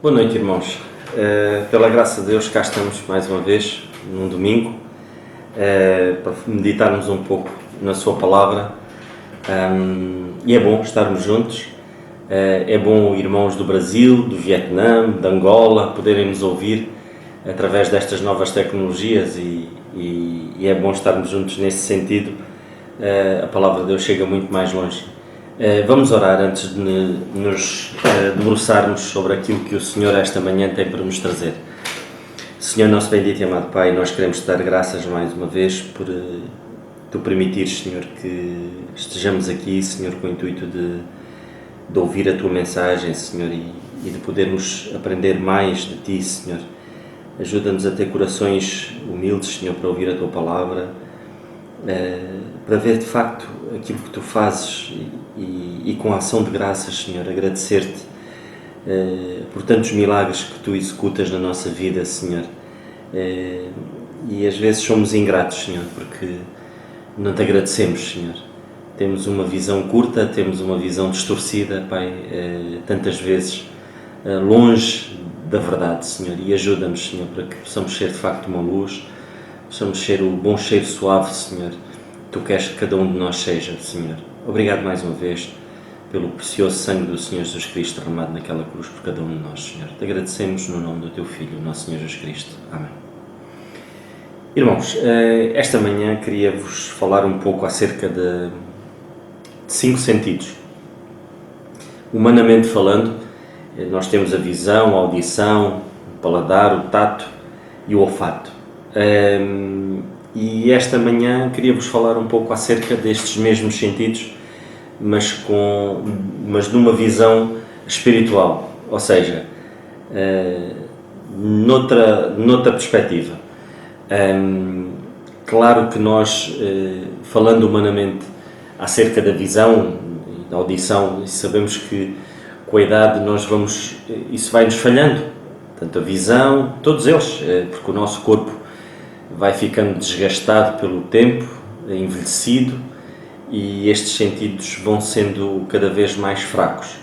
Boa noite, irmãos. Pela graça de Deus, cá estamos mais uma vez, num domingo, para meditarmos um pouco na Sua Palavra. E é bom estarmos juntos. É bom irmãos do Brasil, do Vietnã, de Angola, poderem nos ouvir através destas novas tecnologias e é bom estarmos juntos nesse sentido. A Palavra de Deus chega muito mais longe. Vamos orar antes de nos debruçarmos sobre aquilo que o Senhor esta manhã tem para nos trazer. Senhor, nosso bendito e amado Pai, nós queremos te dar graças mais uma vez por Tu permitires, Senhor, que estejamos aqui, Senhor, com o intuito de ouvir a Tua mensagem, Senhor, e de podermos aprender mais de Ti, Senhor. Ajuda-nos a ter corações humildes, Senhor, para ouvir a Tua Palavra, para ver de facto aquilo que Tu fazes e com a ação de graças, Senhor, agradecer-te por tantos milagres que Tu executas na nossa vida, Senhor. E às vezes somos ingratos, Senhor, porque não Te agradecemos, Senhor. Temos uma visão curta, temos uma visão distorcida, Pai, tantas vezes longe da verdade, Senhor. E ajuda-nos, Senhor, para que possamos ser de facto uma luz, possamos ser o bom cheiro suave, Senhor. Tu queres que cada um de nós seja, Senhor. Obrigado mais uma vez pelo precioso sangue do Senhor Jesus Cristo derramado naquela cruz por cada um de nós, Senhor. Te agradecemos no nome do Teu Filho, o nosso Senhor Jesus Cristo. Amém. Irmãos, esta manhã queria-vos falar um pouco acerca de 5 sentidos. Humanamente falando, nós temos a visão, a audição, o paladar, o tato e o olfato. E esta manhã queria-vos falar um pouco acerca destes mesmos sentidos, mas numa visão espiritual, ou seja, noutra perspectiva. Claro que nós, falando humanamente acerca da visão e da audição, sabemos que com a idade isso vai-nos falhando, tanto a visão, todos eles, porque o nosso corpo vai ficando desgastado pelo tempo, envelhecido, e estes sentidos vão sendo cada vez mais fracos.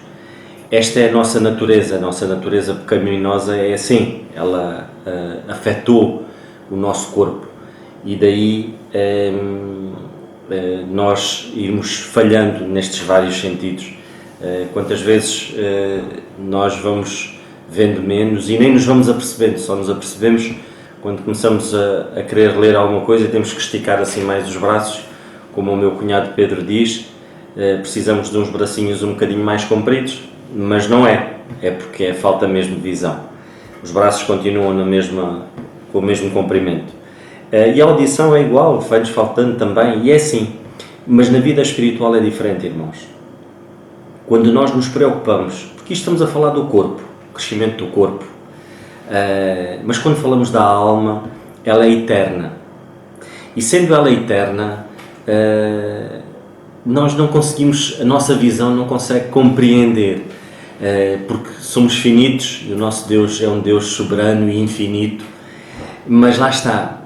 Esta é a nossa natureza pecaminosa é assim, ela afetou o nosso corpo, e daí nós irmos falhando nestes vários sentidos. Quantas vezes nós vamos vendo menos e nem nos vamos apercebendo, só nos apercebemos quando começamos a querer ler alguma coisa e temos que esticar assim mais os braços, como o meu cunhado Pedro diz, precisamos de uns bracinhos um bocadinho mais compridos, mas não é porque é falta mesmo de visão. Os braços continuam com o mesmo comprimento. E a audição é igual, vai-nos faltando também, e é assim, mas na vida espiritual é diferente, irmãos. Quando nós nos preocupamos, porque isto estamos a falar do corpo, crescimento do corpo, mas quando falamos da alma, ela é eterna. E sendo ela eterna, nós não conseguimos, a nossa visão não consegue compreender, porque somos finitos e o nosso Deus é um Deus soberano e infinito, mas lá está,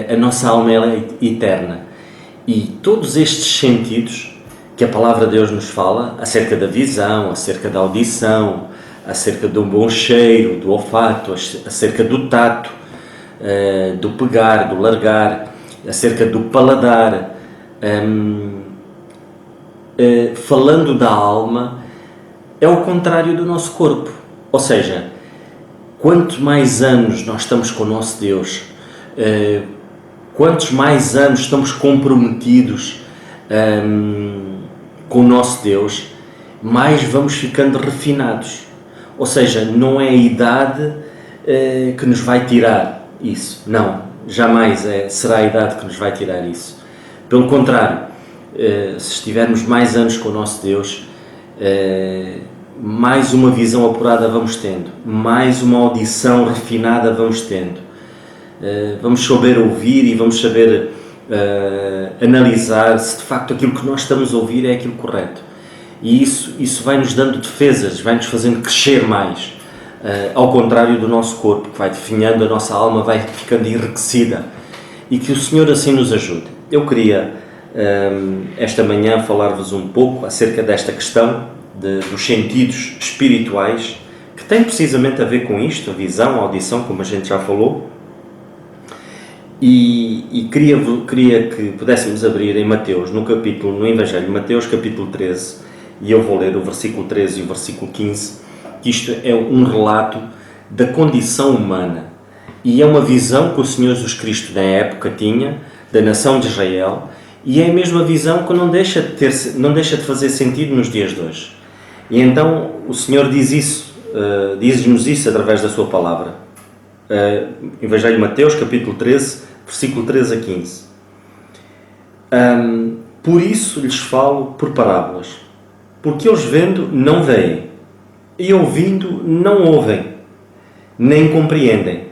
a nossa alma ela é eterna. E todos estes sentidos que a Palavra de Deus nos fala, acerca da visão, acerca da audição, acerca do bom cheiro, do olfato, acerca do tato, do pegar, do largar, acerca do paladar, falando da alma, é o contrário do nosso corpo. Ou seja, quanto mais anos nós estamos com o nosso Deus, quantos mais anos estamos comprometidos com o nosso Deus, mais vamos ficando refinados. Ou seja, não é a idade que nos vai tirar isso. Não, jamais será a idade que nos vai tirar isso. Pelo contrário, se estivermos mais anos com o nosso Deus, mais uma visão apurada vamos tendo, mais uma audição refinada vamos tendo. Vamos saber ouvir e vamos saber analisar se de facto aquilo que nós estamos a ouvir é aquilo correto. E isso vai-nos dando defesas, vai-nos fazendo crescer mais, ao contrário do nosso corpo, que vai definhando, a nossa alma vai ficando enriquecida. E que o Senhor assim nos ajude. Eu queria, esta manhã, falar-vos um pouco acerca desta questão dos sentidos espirituais que tem precisamente a ver com isto, a visão, a audição, como a gente já falou. E queria que pudéssemos abrir em Mateus, no Evangelho de Mateus, capítulo 13, e eu vou ler o versículo 13 e o versículo 15, que isto é um relato da condição humana, e é uma visão que o Senhor Jesus Cristo na época tinha, da nação de Israel, e é a mesma visão que não deixa de fazer sentido nos dias de hoje. E então o Senhor diz-nos isso através da sua palavra. Evangelho de Mateus, capítulo 13, versículo 13 a 15. Por isso lhes falo por parábolas, porque eles vendo não veem, e ouvindo não ouvem, nem compreendem.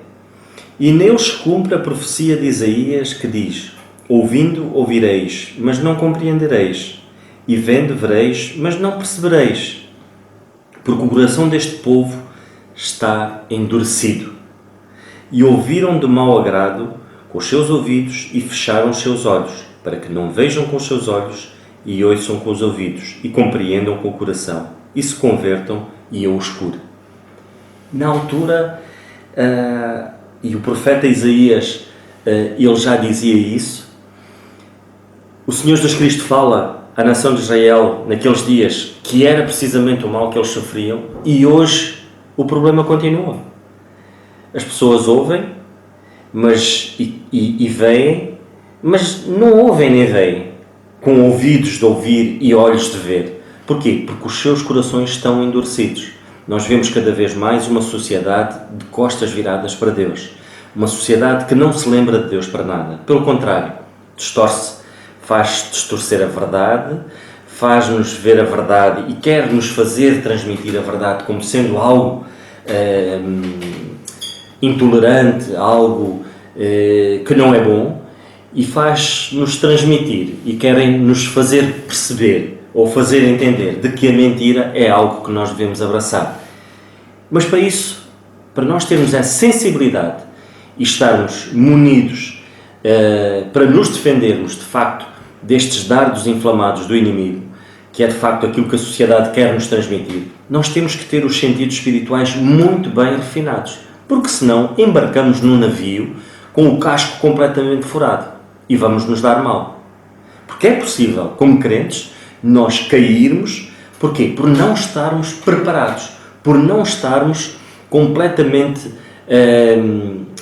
E neles cumpre a profecia de Isaías que diz: ouvindo ouvireis, mas não compreendereis, e vendo vereis, mas não percebereis, porque o coração deste povo está endurecido. E ouviram de mau agrado com os seus ouvidos e fecharam os seus olhos, para que não vejam com os seus olhos e ouçam com os ouvidos e compreendam com o coração e se convertam e eu os cure. Na altura, e o profeta Isaías, ele já dizia isso, o Senhor Jesus Cristo fala à nação de Israel naqueles dias que era precisamente o mal que eles sofriam, e hoje o problema continua. As pessoas ouvem e veem, mas não ouvem nem veem, com ouvidos de ouvir e olhos de ver. Porquê? Porque os seus corações estão endurecidos. Nós vemos cada vez mais uma sociedade de costas viradas para Deus. Uma sociedade que não se lembra de Deus para nada. Pelo contrário, distorce, faz distorcer a verdade, faz-nos ver a verdade e quer nos fazer transmitir a verdade como sendo algo intolerante, algo que não é bom, e faz-nos transmitir e querem nos fazer perceber ou fazer entender de que a mentira é algo que nós devemos abraçar. Mas para isso, para nós termos essa sensibilidade e estarmos munidos para nos defendermos de facto destes dardos inflamados do inimigo, que é de facto aquilo que a sociedade quer nos transmitir, nós temos que ter os sentidos espirituais muito bem refinados, porque senão embarcamos num navio com o casco completamente furado e vamos nos dar mal. Porque é possível, como crentes, nós cairmos. Porquê? Por não estarmos preparados, por não estarmos completamente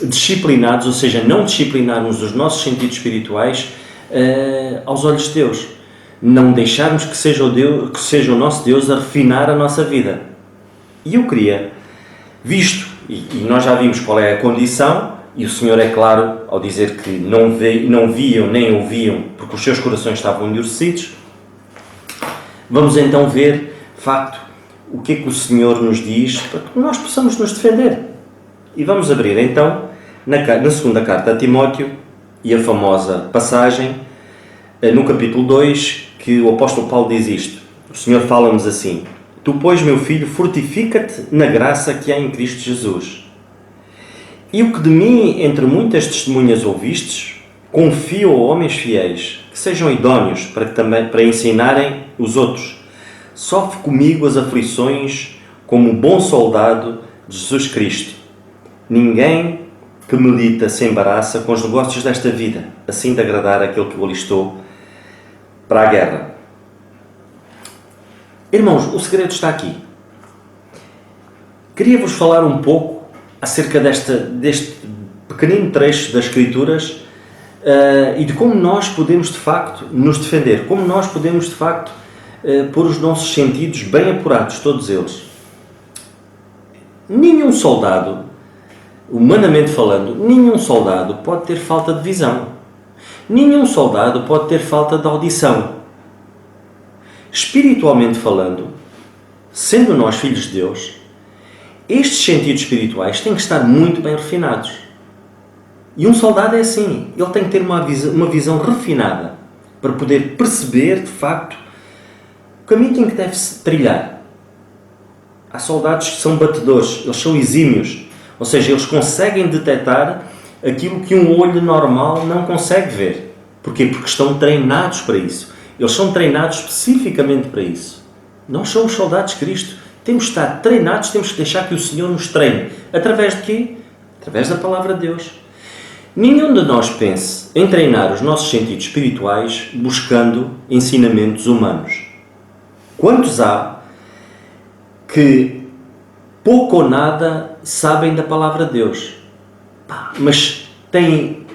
disciplinados, ou seja, não disciplinarmos os nossos sentidos espirituais aos olhos de Deus. Não deixarmos que seja o nosso Deus a refinar a nossa vida. E eu queria, visto, e nós já vimos qual é a condição, e o Senhor é claro ao dizer que não viam nem ouviam, porque os seus corações estavam endurecidos. Vamos então ver, de facto, o que é que o Senhor nos diz para que nós possamos nos defender. E vamos abrir então na segunda carta a Timóteo e a famosa passagem no capítulo 2, que o apóstolo Paulo diz isto. O Senhor fala-nos assim: tu, pois, meu filho, fortifica-te na graça que há em Cristo Jesus. E o que de mim, entre muitas testemunhas ouvistes, confio a homens fiéis, que sejam idóneos para ensinarem os outros. Sofre comigo as aflições como bom soldado de Jesus Cristo. Ninguém que milita se embaraça com os negócios desta vida, assim de agradar aquele que o alistou para a guerra. Irmãos, o segredo está aqui. Queria-vos falar um pouco acerca deste pequenino trecho das Escrituras e de como nós podemos de facto nos defender, como nós podemos de facto pôr os nossos sentidos bem apurados, todos eles. Nenhum soldado, humanamente falando, nenhum soldado pode ter falta de visão. Nenhum soldado pode ter falta de audição. Espiritualmente falando, sendo nós filhos de Deus, estes sentidos espirituais têm que estar muito bem refinados. E um soldado é assim, ele tem que ter uma visão refinada para poder perceber, de facto, o caminho em que deve-se trilhar. Há soldados que são batedores, eles são exímios, ou seja, eles conseguem detectar aquilo que um olho normal não consegue ver. Porquê? Porque estão treinados para isso. Eles são treinados especificamente para isso. Nós somos soldados de Cristo Temos de estar treinados, temos que deixar que o Senhor nos treine. Através de quê? Através da Palavra de Deus. Nenhum de nós pense em treinar os nossos sentidos espirituais buscando ensinamentos humanos. Quantos há que pouco ou nada sabem da Palavra de Deus, mas têm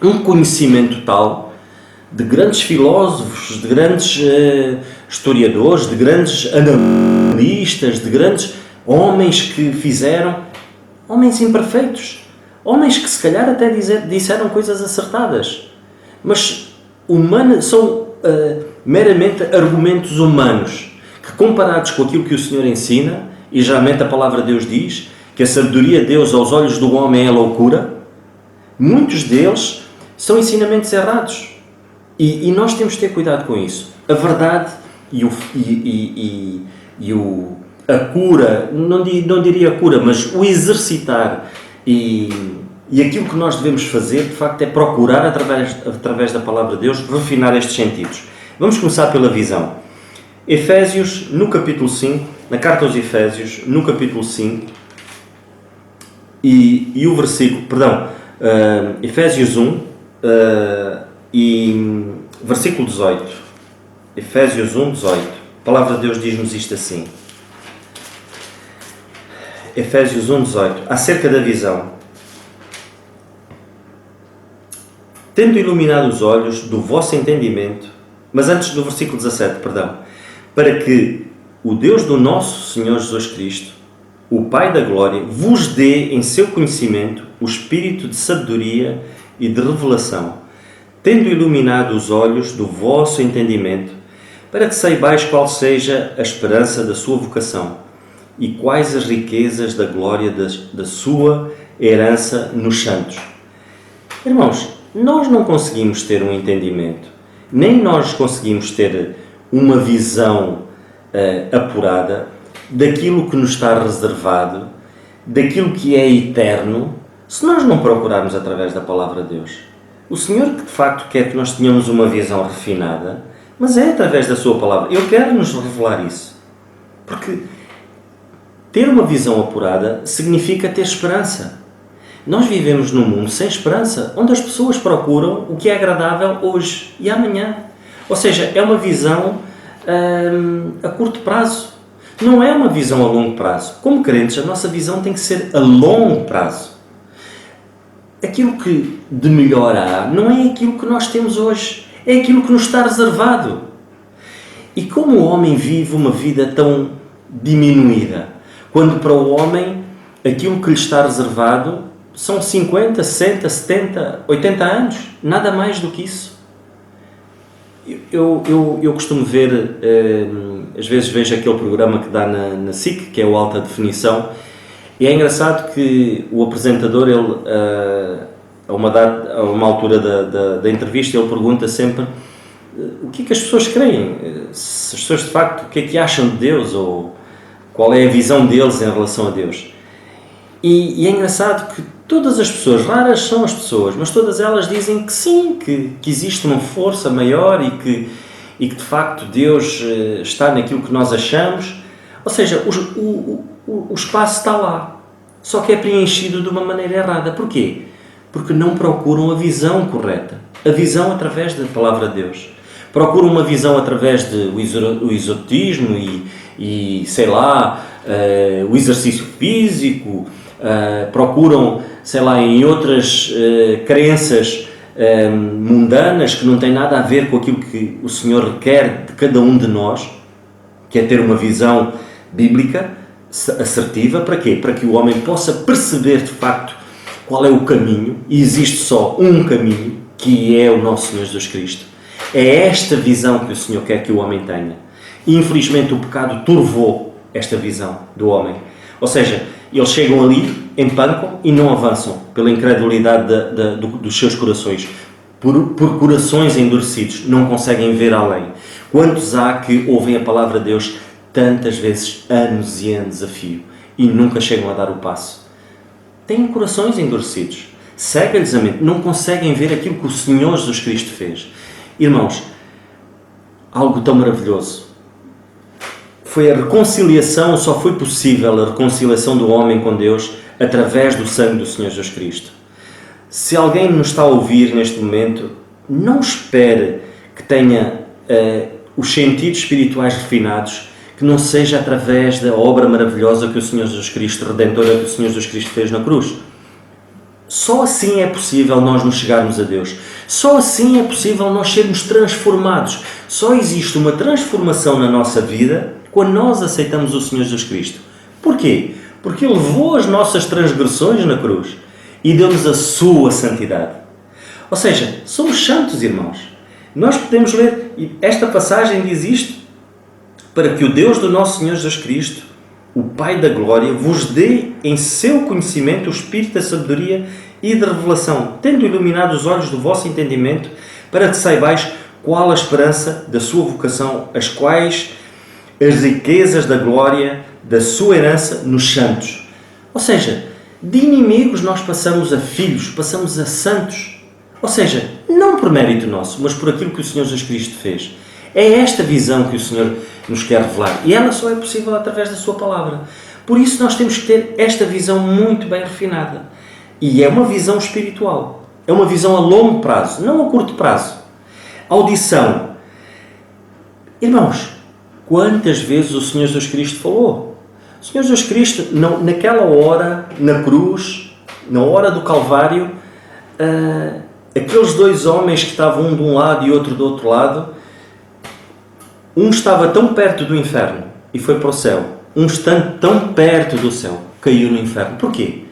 um conhecimento tal de grandes filósofos, de grandes historiadores, de grandes analistas, de grandes homens que fizeram, homens imperfeitos, homens que se calhar até disseram coisas acertadas, mas são meramente argumentos humanos, que comparados com aquilo que o Senhor ensina, e geralmente a Palavra de Deus diz que a sabedoria de Deus aos olhos do homem é loucura, muitos deles são ensinamentos errados. E nós temos de ter cuidado com isso. A verdade a cura, não diria a cura, mas o exercitar e aquilo que nós devemos fazer, de facto, é procurar, através da Palavra de Deus, refinar estes sentidos. Vamos começar pela visão. Efésios, no capítulo 5, na carta aos Efésios, no capítulo 5, e o versículo, Efésios 1, e versículo 18. Efésios 1, 18. A Palavra de Deus diz-nos isto assim. Efésios 1, 18. Acerca da visão. Tendo iluminado os olhos do vosso entendimento, mas antes do versículo 17, para que o Deus do nosso Senhor Jesus Cristo, o Pai da Glória, vos dê em seu conhecimento o espírito de sabedoria e de revelação, tendo iluminado os olhos do vosso entendimento, para que saibais qual seja a esperança da sua vocação e quais as riquezas da glória da sua herança nos santos. Irmãos, nós não conseguimos ter um entendimento, nem nós conseguimos ter uma visão apurada daquilo que nos está reservado, daquilo que é eterno, se nós não procurarmos através da Palavra de Deus. O Senhor que de facto quer que nós tenhamos uma visão refinada, mas é através da sua Palavra. Ele quer nos revelar isso. Porque ter uma visão apurada significa ter esperança. Nós vivemos num mundo sem esperança, onde as pessoas procuram o que é agradável hoje e amanhã. Ou seja, é uma visão a curto prazo. Não é uma visão a longo prazo. Como crentes, a nossa visão tem que ser a longo prazo. Aquilo que de melhor há não é aquilo que nós temos hoje, é aquilo que nos está reservado. E como o homem vive uma vida tão diminuída, quando para o homem aquilo que lhe está reservado são 50, 60, 70, 80 anos, nada mais do que isso. Eu costumo ver, às vezes vejo aquele programa que dá na SIC, que é o Alta Definição, e é engraçado que o apresentador, ele, a uma altura da entrevista, ele pergunta sempre o que é que as pessoas creem, se as pessoas de facto, o que é que acham de Deus, ou qual é a visão deles em relação a Deus. E é engraçado que todas as pessoas, raras são as pessoas, mas todas elas dizem que sim, que existe uma força maior e que de facto Deus está naquilo que nós achamos. Ou seja, o espaço está lá, só que é preenchido de uma maneira errada. Porquê? Porque não procuram a visão correta, a visão através da Palavra de Deus. Procuram uma visão através do esoterismo e sei lá, o exercício físico, procuram, sei lá, em outras crenças mundanas que não têm nada a ver com aquilo que o Senhor requer de cada um de nós, que é ter uma visão bíblica assertiva. Para quê? Para que o homem possa perceber de facto qual é o caminho, e existe só um caminho, que é o nosso Senhor Jesus Cristo. É esta visão que o Senhor quer que o homem tenha. E infelizmente o pecado turvou esta visão do homem. Ou seja, eles chegam ali, empancam e não avançam pela incredulidade dos seus corações. Por corações endurecidos, não conseguem ver além. Quantos há que ouvem a palavra de Deus tantas vezes, anos e anos a fio, e nunca chegam a dar o passo? Têm corações endurecidos, cega-lhes a mente, não conseguem ver aquilo que o Senhor Jesus Cristo fez. Irmãos, algo tão maravilhoso. foi a reconciliação, só foi possível a reconciliação do homem com Deus através do sangue do Senhor Jesus Cristo. Se alguém nos está a ouvir neste momento, não espere que tenha os sentidos espirituais refinados, que não seja através da obra maravilhosa que o Senhor Jesus Cristo, redentora que o Senhor Jesus Cristo fez na cruz. Só assim é possível nós nos chegarmos a Deus. Só assim é possível nós sermos transformados. Só existe uma transformação na nossa vida quando nós aceitamos o Senhor Jesus Cristo. Porquê? Porque Ele levou as nossas transgressões na cruz e deu-nos a sua santidade. Ou seja, somos santos, irmãos. Nós podemos ler, e esta passagem diz isto, para que o Deus do nosso Senhor Jesus Cristo, o Pai da Glória, vos dê em seu conhecimento o Espírito da sabedoria e da revelação, tendo iluminado os olhos do vosso entendimento, para que saibais qual a esperança da sua vocação, as quais as riquezas da glória da sua herança nos santos. Ou seja, de inimigos nós passamos a filhos, passamos a santos. Ou seja, não por mérito nosso, mas por aquilo que o Senhor Jesus Cristo fez. É esta visão que o Senhor nos quer revelar. E ela só é possível através da sua palavra. Por isso nós temos que ter esta visão muito bem refinada. E é uma visão espiritual. É uma visão a longo prazo, não a curto prazo. Audição. Irmãos, quantas vezes o Senhor Jesus Cristo falou? O Senhor Jesus Cristo, naquela hora, na cruz, na hora do Calvário, aqueles dois homens que estavam um de um lado e outro do outro lado, um estava tão perto do inferno e foi para o céu. Um estando tão perto do céu, caiu no inferno. Porquê?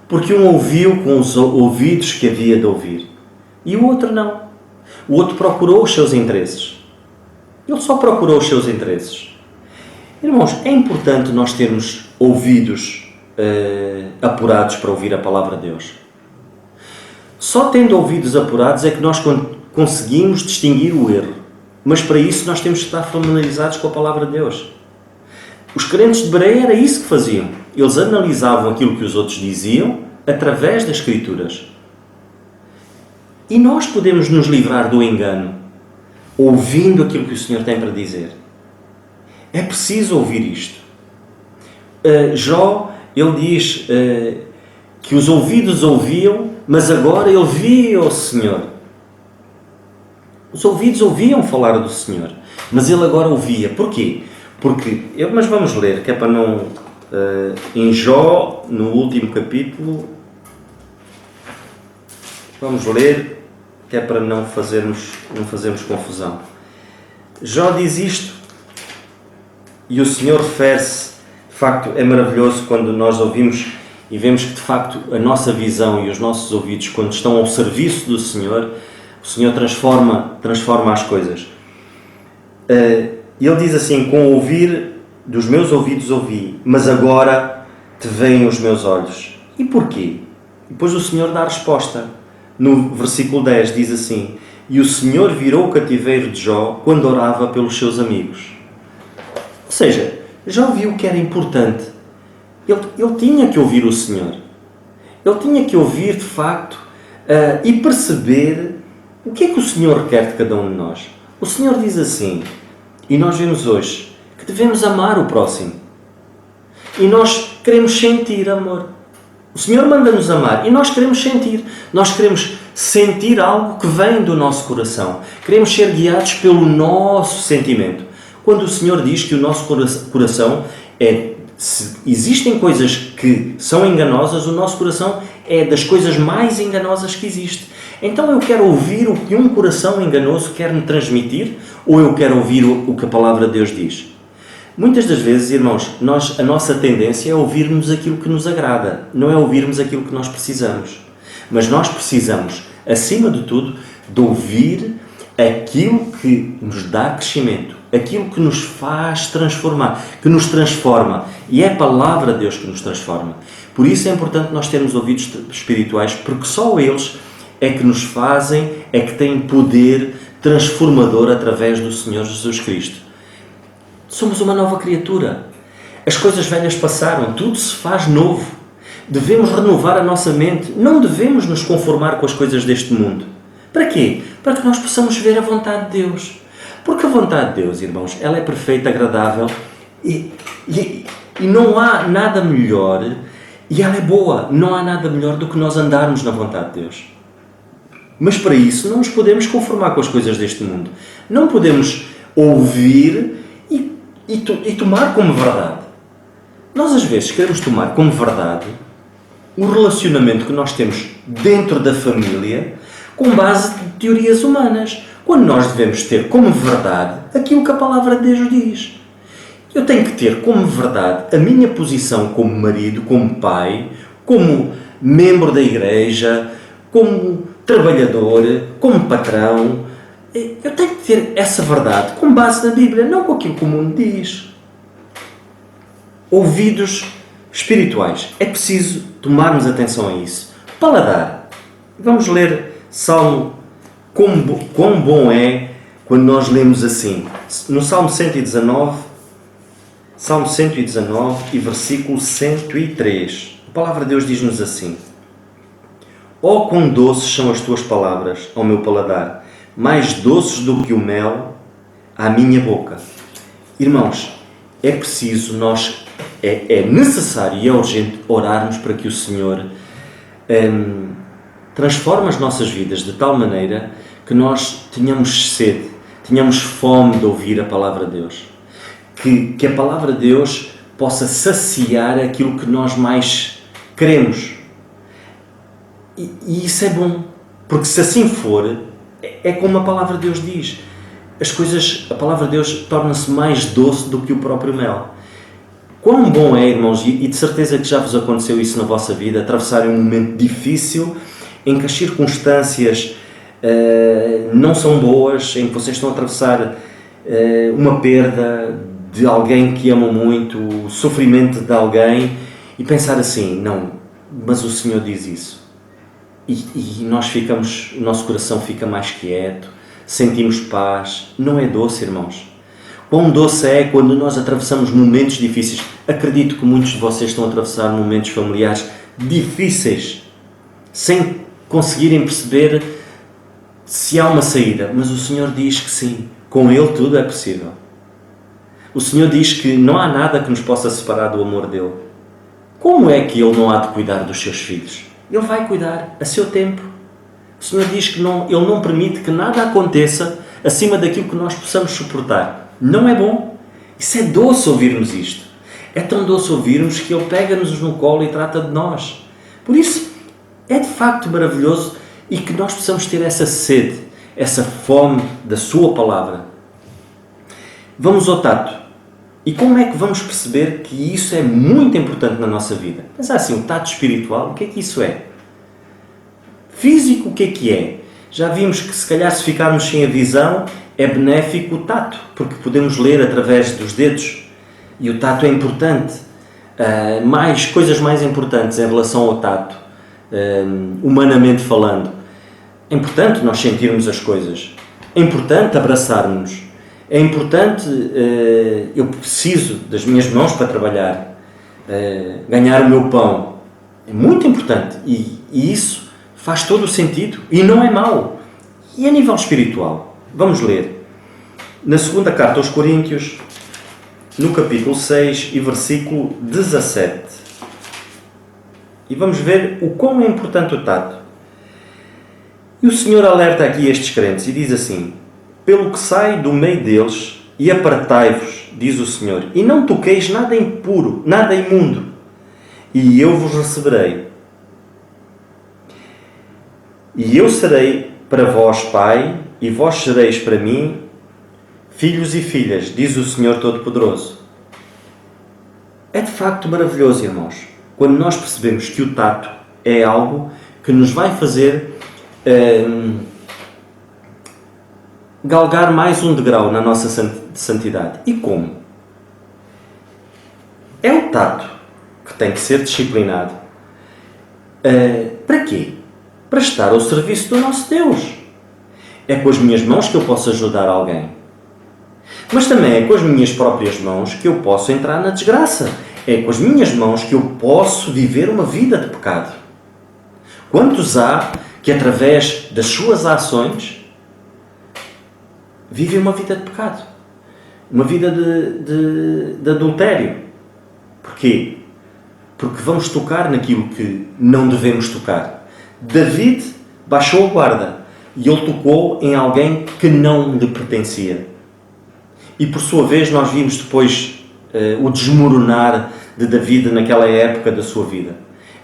Porque um ouviu com os ouvidos que havia de ouvir e o outro não. O outro procurou os seus interesses. Ele só procurou os seus interesses. Irmãos, é importante nós termos ouvidos apurados para ouvir a palavra de Deus. Só tendo ouvidos apurados é que nós conseguimos distinguir o erro. Mas para isso nós temos que estar familiarizados com a palavra de Deus. Os crentes de Bereia era isso que faziam. Eles analisavam aquilo que os outros diziam através das Escrituras. E nós podemos nos livrar do engano ouvindo aquilo que o Senhor tem para dizer. É preciso ouvir isto. Jó, ele diz que os ouvidos ouviam, mas agora ele via o Senhor. Os ouvidos ouviam falar do Senhor, mas ele agora ouvia. Porquê? Mas vamos ler, que é para não... em Jó, no último capítulo, vamos ler, que é para não fazermos confusão. Jó diz isto, e o Senhor refere-se, de facto é maravilhoso quando nós ouvimos e vemos que de facto a nossa visão e os nossos ouvidos, quando estão ao serviço do Senhor, o Senhor transforma as coisas. Ele diz assim, com o ouvir dos meus ouvidos ouvi, mas agora te veem os meus olhos. E porquê? Depois o Senhor dá a resposta. No versículo 10 diz assim, e o Senhor virou o cativeiro de Jó quando orava pelos seus amigos. Ou seja, Jó viu que era importante. Ele tinha que ouvir o Senhor. Ele tinha que ouvir de facto e perceber o que é que o Senhor quer de cada um de nós. O Senhor diz assim, e nós vemos hoje, que devemos amar o próximo. E nós queremos sentir amor. O Senhor manda-nos amar e nós queremos sentir. Nós queremos sentir algo que vem do nosso coração. Queremos ser guiados pelo nosso sentimento. Quando o Senhor diz que o nosso coração se existem coisas que são enganosas, o nosso coração é das coisas mais enganosas que existe. Então eu quero ouvir o que um coração enganoso quer me transmitir ou eu quero ouvir o que a palavra de Deus diz? Muitas das vezes, irmãos, a nossa tendência é ouvirmos aquilo que nos agrada, não é ouvirmos aquilo que nós precisamos. Mas nós precisamos, acima de tudo, de ouvir aquilo que nos dá crescimento, aquilo que nos faz transformar, que nos transforma. E é a palavra de Deus que nos transforma. Por isso é importante nós termos ouvidos espirituais, porque só eles é que nos fazem, é que têm poder transformador através do Senhor Jesus Cristo. Somos uma nova criatura. As coisas velhas passaram, tudo se faz novo. Devemos renovar a nossa mente. Não devemos nos conformar com as coisas deste mundo. Para quê? Para que nós possamos ver a vontade de Deus. Porque a vontade de Deus, irmãos, ela é perfeita, agradável E, e não há nada melhor, e ela é boa, não há nada melhor do que nós andarmos na vontade de Deus. Mas para isso não nos podemos conformar com as coisas deste mundo. Não podemos ouvir e tomar como verdade. Nós às vezes queremos tomar como verdade o relacionamento que nós temos dentro da família com base em teorias humanas, quando nós devemos ter como verdade aquilo que a palavra de Deus diz. Eu tenho que ter como verdade a minha posição como marido, como pai, como membro da igreja, como trabalhador, como patrão. Eu tenho que ter essa verdade com base na Bíblia, não com aquilo que o mundo diz. Ouvidos espirituais. É preciso tomarmos atenção a isso. Paladar. Vamos ler Salmo. Quão bom é quando nós lemos assim. No Salmo 119, Salmo 119 e versículo 103. A palavra de Deus diz-nos assim: ó, quão doces são as tuas palavras ao meu paladar, mais doces do que o mel à minha boca. Irmãos, é preciso é necessário e é urgente orarmos para que o Senhor transforme as nossas vidas de tal maneira que nós tenhamos sede, tenhamos fome de ouvir a palavra de Deus. Que a palavra de Deus possa saciar aquilo que nós mais queremos. E isso é bom, porque se assim for, é como a palavra de Deus diz. A palavra de Deus torna-se mais doce do que o próprio mel. Quão bom é, irmãos, e de certeza que já vos aconteceu isso na vossa vida, atravessarem um momento difícil em que as circunstâncias não são boas, em que vocês estão a atravessar uma perda de alguém que amam muito, o sofrimento de alguém, e pensar assim, não, mas o Senhor diz isso. E o nosso coração fica mais quieto, sentimos paz. Não é doce, irmãos? Quão doce é quando nós atravessamos momentos difíceis. Acredito que muitos de vocês estão a atravessar momentos familiares difíceis, sem conseguirem perceber se há uma saída. Mas o Senhor diz que sim, com Ele tudo é possível. O Senhor diz que não há nada que nos possa separar do amor dEle. Como é que Ele não há de cuidar dos seus filhos? Ele vai cuidar a seu tempo. O Senhor diz que Ele não permite que nada aconteça acima daquilo que nós possamos suportar. Não é bom? Isso é doce ouvirmos isto. É tão doce ouvirmos que Ele pega-nos no colo e trata de nós. Por isso, é de facto maravilhoso e que nós possamos ter essa sede, essa fome da Sua palavra. Vamos ao tato. E como é que vamos perceber que isso é muito importante na nossa vida? Pensar assim, o tato espiritual, o que é que isso é? Físico, o que é? Já vimos que se calhar se ficarmos sem a visão, é benéfico o tato, porque podemos ler através dos dedos. E o tato é importante. Coisas mais importantes em relação ao tato, humanamente falando. É importante nós sentirmos as coisas. É importante abraçarmos-nos. É importante, eu preciso das minhas mãos para trabalhar, ganhar o meu pão. É muito importante. E isso faz todo o sentido. E não é mau. E a nível espiritual? Vamos ler. Na segunda carta aos Coríntios, no capítulo 6 e versículo 17. E vamos ver o quão é importante o tato. E o Senhor alerta aqui estes crentes e diz assim: pelo que sai do meio deles, e apartai-vos, diz o Senhor, e não toqueis nada impuro, nada imundo, e eu vos receberei. E eu serei para vós pai, e vós sereis para mim filhos e filhas, diz o Senhor Todo-Poderoso. É de facto maravilhoso, irmãos, quando nós percebemos que o tato é algo que nos vai fazer galgar mais um degrau na nossa santidade. E como? É o tato que tem que ser disciplinado. Para quê? Para estar ao serviço do nosso Deus. É com as minhas mãos que eu posso ajudar alguém. Mas também é com as minhas próprias mãos que eu posso entrar na desgraça. É com as minhas mãos que eu posso viver uma vida de pecado. Quantos há que através das suas ações vivem uma vida de pecado? uma vida de adultério. Porquê? Porque vamos tocar naquilo que não devemos tocar. David baixou a guarda e ele tocou em alguém que não lhe pertencia. E por sua vez nós vimos depois o desmoronar de David naquela época da sua vida.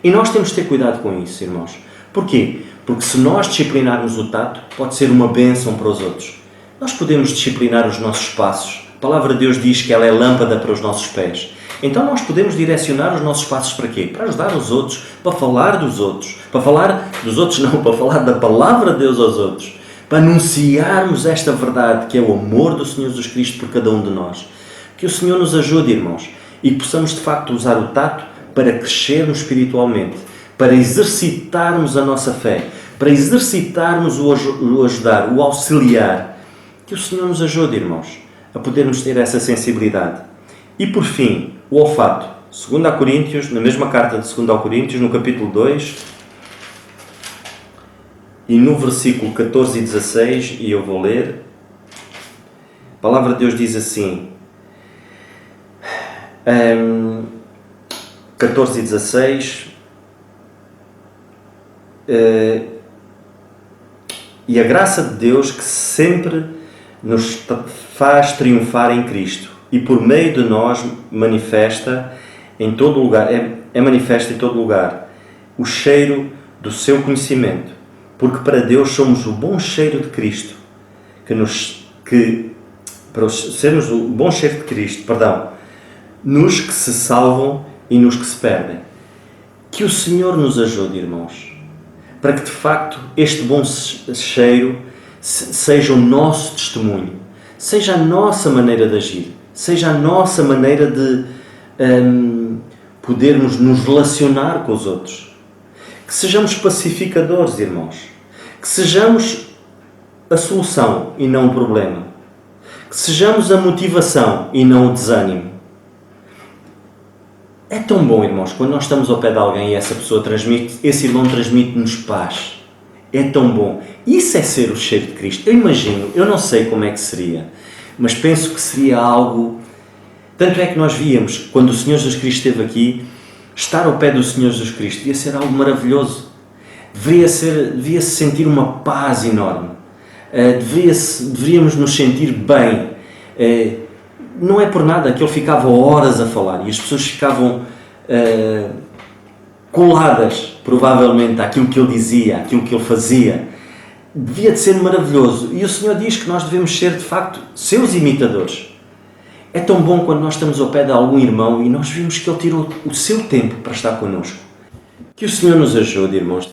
E nós temos de ter cuidado com isso, irmãos. Porquê? Porque se nós disciplinarmos o tato, pode ser uma bênção para os outros. Nós podemos disciplinar os nossos passos. A palavra de Deus diz que ela é lâmpada para os nossos pés. Então nós podemos direcionar os nossos passos para quê? Para ajudar os outros, para falar dos outros. Para falar dos outros não, para falar da palavra de Deus aos outros. Para anunciarmos esta verdade que é o amor do Senhor Jesus Cristo por cada um de nós. Que o Senhor nos ajude, irmãos, e que possamos de facto usar o tato para crescermos espiritualmente, para exercitarmos a nossa fé, para exercitarmos o ajudar, o auxiliar. Que o Senhor nos ajude, irmãos, a podermos ter essa sensibilidade. E por fim, o olfato. 2 Coríntios, na mesma carta de 2 Coríntios, no capítulo 2, e no versículo 14 e 16, e eu vou ler, a palavra de Deus diz assim, 14 e 16, e a graça de Deus que sempre nos faz triunfar em Cristo e por meio de nós manifesta em todo lugar, é manifesta em todo lugar o cheiro do seu conhecimento, porque para Deus somos o bom cheiro de Cristo, para sermos o bom cheiro de Cristo, nos que se salvam e nos que se perdem. Que o Senhor nos ajude, irmãos, para que de facto este bom cheiro seja o nosso testemunho, seja a nossa maneira de agir, seja a nossa maneira de podermos nos relacionar com os outros. Que sejamos pacificadores, irmãos. Que sejamos a solução e não o problema. Que sejamos a motivação e não o desânimo. É tão bom, irmãos, quando nós estamos ao pé de alguém e essa pessoa esse irmão transmite-nos paz. É tão bom. Isso é ser o cheiro de Cristo. Eu imagino, eu não sei como é que seria, mas penso que seria algo... Tanto é que nós víamos, quando o Senhor Jesus Cristo esteve aqui, estar ao pé do Senhor Jesus Cristo devia ser algo maravilhoso. Devia-se sentir uma paz enorme. Deveríamos nos sentir bem. Não é por nada que ele ficava horas a falar e as pessoas ficavam coladas, provavelmente, àquilo que ele dizia, àquilo que ele fazia. Devia de ser maravilhoso. E o Senhor diz que nós devemos ser, de facto, seus imitadores. É tão bom quando nós estamos ao pé de algum irmão e nós vimos que ele tirou o seu tempo para estar connosco. Que o Senhor nos ajude, irmãos.